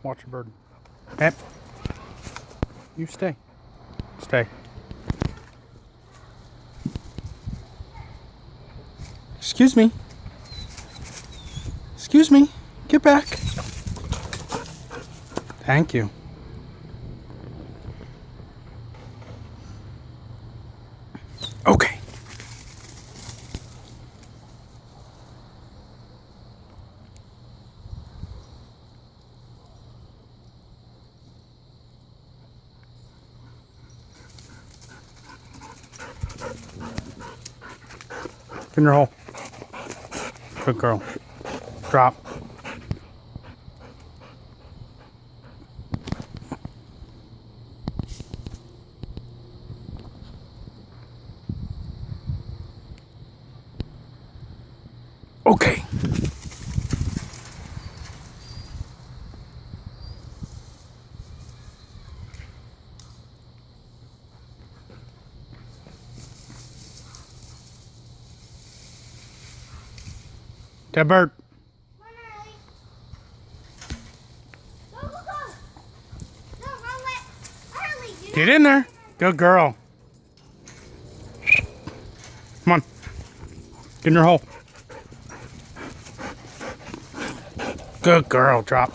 Watch the bird. Hey. You stay. Stay. Excuse me. Excuse me. Get back. Thank you. Okay. Get in your hole. Good girl. Drop. Okay. That bird. Get in there. Good girl. Come on. Get in your hole. Good girl. Drop.